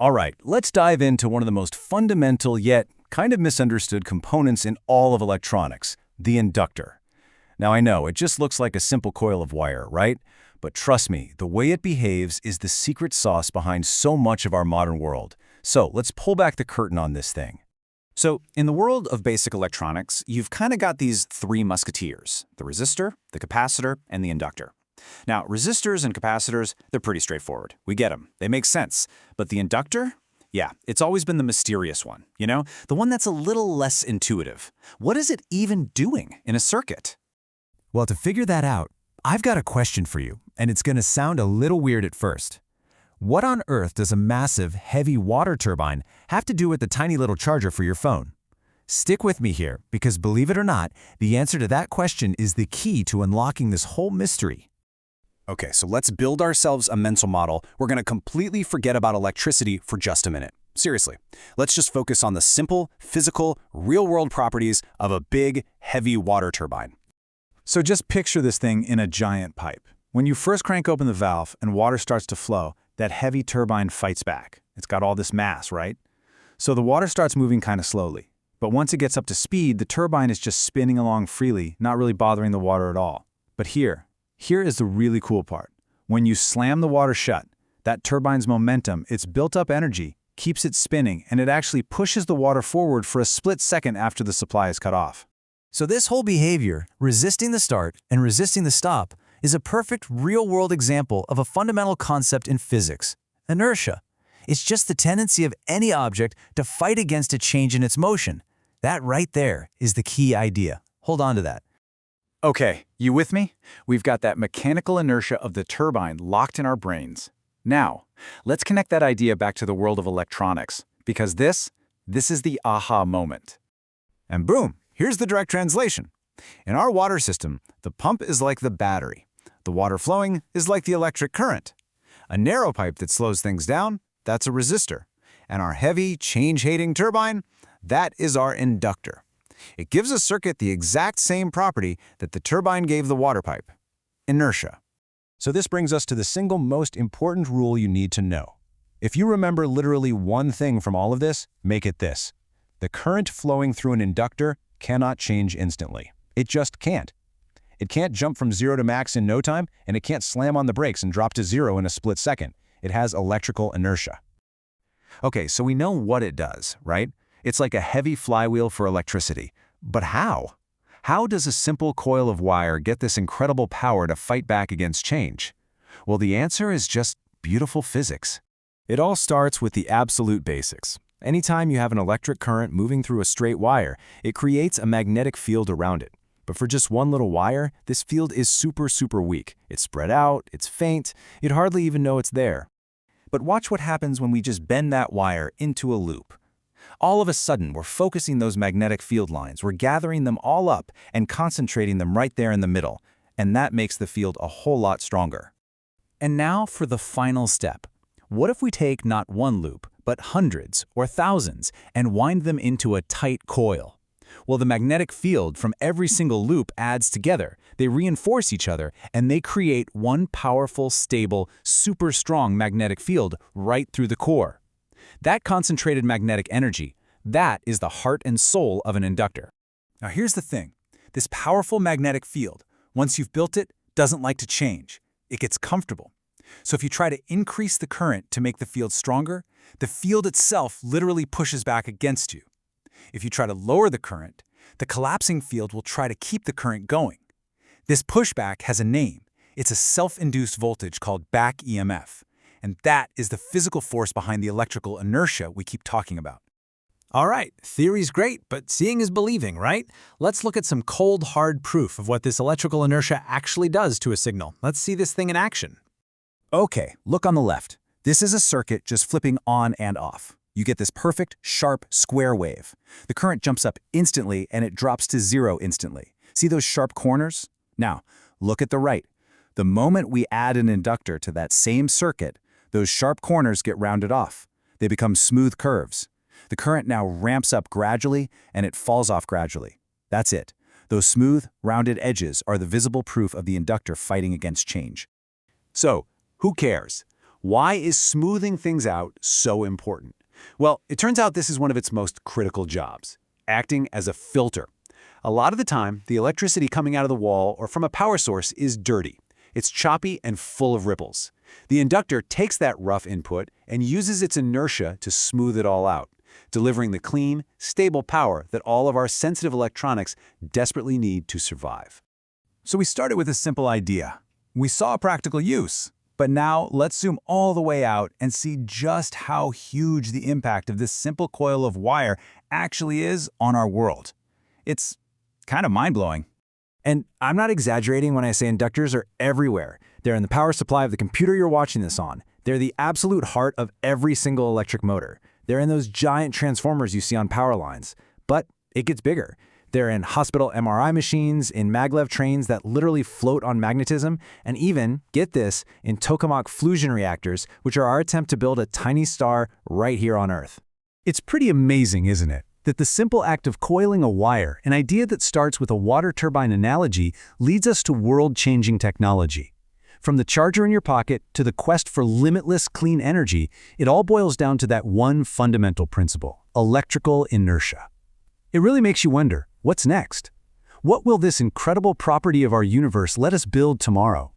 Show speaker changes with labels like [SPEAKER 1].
[SPEAKER 1] All right, let's dive into one of the most fundamental yet kind of misunderstood components in all of electronics, the inductor. Now I know, it just looks like a simple coil of wire, right? But trust me, the way it behaves is the secret sauce behind so much of our modern world. So let's pull back the curtain on this thing.
[SPEAKER 2] So, in the world of basic electronics, you've kind of got these three musketeers: the resistor, the capacitor, and the inductor. Now, resistors and capacitors, they're pretty straightforward. We get them. They make sense. But the inductor? Yeah, it's always been the mysterious one, you know? The one that's a little less intuitive. What is it even doing in a circuit?
[SPEAKER 3] Well, to figure that out, I've got a question for you, and it's going to sound a little weird at first. What on earth does a massive, heavy water turbine have to do with the tiny little charger for your phone? Stick with me here, because believe it or not, the answer to that question is the key to unlocking this whole mystery.
[SPEAKER 4] Okay, so let's build ourselves a mental model. We're going to completely forget about electricity for just a minute. Seriously, let's just focus on the simple, physical, real-world properties of a big, heavy water turbine.
[SPEAKER 5] So just picture this thing in a giant pipe. When you first crank open the valve and water starts to flow, that heavy turbine fights back. It's got all this mass, right? So the water starts moving kind of slowly. But once it gets up to speed, the turbine is just spinning along freely, not really bothering the water at all. But here is the really cool part. When you slam the water shut, that turbine's momentum, its built-up energy, keeps it spinning, and it actually pushes the water forward for a split second after the supply is cut off.
[SPEAKER 3] So this whole behavior, resisting the start and resisting the stop, is a perfect real-world example of a fundamental concept in physics: inertia. It's just the tendency of any object to fight against a change in its motion. That right there is the key idea. Hold on to that.
[SPEAKER 5] Okay, you with me? We've got that mechanical inertia of the turbine locked in our brains. Now, let's connect that idea back to the world of electronics, because this is the aha moment.
[SPEAKER 3] And boom, here's the direct translation. In our water system, the pump is like the battery. The water flowing is like the electric current. A narrow pipe that slows things down, that's a resistor. And our heavy, change-hating turbine, that is our inductor. It gives a circuit the exact same property that the turbine gave the water pipe: inertia.
[SPEAKER 1] So this brings us to the single most important rule you need to know. If you remember literally one thing from all of this, make it this: the current flowing through an inductor cannot change instantly. It just can't. It can't jump from 0 to max in no time, and it can't slam on the brakes and drop to 0 in a split second. It has electrical inertia. Okay, so we know what it does, right? It's like a heavy flywheel for electricity. But how? How does a simple coil of wire get this incredible power to fight back against change? Well, the answer is just beautiful physics. It all starts with the absolute basics. Anytime you have an electric current moving through a straight wire, it creates a magnetic field around it. But for just one little wire, this field is super weak. It's spread out, it's faint, you'd hardly even know it's there. But watch what happens when we just bend that wire into a loop. All of a sudden, we're focusing those magnetic field lines, we're gathering them all up and concentrating them right there in the middle, and that makes the field a whole lot stronger. And now for the final step. What if we take not one loop, but hundreds or thousands and wind them into a tight coil? Well, the magnetic field from every single loop adds together. They reinforce each other, and they create one powerful, stable, super strong magnetic field right through the core. That concentrated magnetic energy, that is the heart and soul of an inductor. Now here's the thing. This powerful magnetic field, once you've built it, doesn't like to change. It gets comfortable. So if you try to increase the current to make the field stronger, the field itself literally pushes back against you. If you try to lower the current, the collapsing field will try to keep the current going. This pushback has a name. It's a self-induced voltage called back EMF. And that is the physical force behind the electrical inertia we keep talking about.
[SPEAKER 3] All right, theory's great, but seeing is believing, right? Let's look at some cold, hard proof of what this electrical inertia actually does to a signal. Let's see this thing in action.
[SPEAKER 1] Okay, look on the left. This is a circuit just flipping on and off. You get this perfect, sharp, square wave. The current jumps up instantly and it drops to 0 instantly. See those sharp corners? Now, look at the right. The moment we add an inductor to that same circuit, those sharp corners get rounded off. They become smooth curves. The current now ramps up gradually and it falls off gradually. That's it. Those smooth, rounded edges are the visible proof of the inductor fighting against change. So, who cares?
[SPEAKER 3] Why is smoothing things out so important? Well, it turns out this is one of its most critical jobs, acting as a filter. A lot of the time, the electricity coming out of the wall or from a power source is dirty. It's choppy and full of ripples. The inductor takes that rough input and uses its inertia to smooth it all out, delivering the clean, stable power that all of our sensitive electronics desperately need to survive.
[SPEAKER 5] So we started with a simple idea. We saw a practical use. But now let's zoom all the way out and see just how huge the impact of this simple coil of wire actually is on our world. It's kind of mind-blowing.
[SPEAKER 6] And I'm not exaggerating when I say inductors are everywhere. They're in the power supply of the computer you're watching this on. They're the absolute heart of every single electric motor. They're in those giant transformers you see on power lines. But it gets bigger. They're in hospital MRI machines, in maglev trains that literally float on magnetism, and even, get this, in tokamak fusion reactors, which are our attempt to build a tiny star right here on Earth.
[SPEAKER 1] It's pretty amazing, isn't it? That the simple act of coiling a wire, an idea that starts with a water turbine analogy, leads us to world-changing technology. From the charger in your pocket to the quest for limitless clean energy, it all boils down to that one fundamental principle: electrical inertia. It really makes you wonder, what's next? What will this incredible property of our universe let us build tomorrow?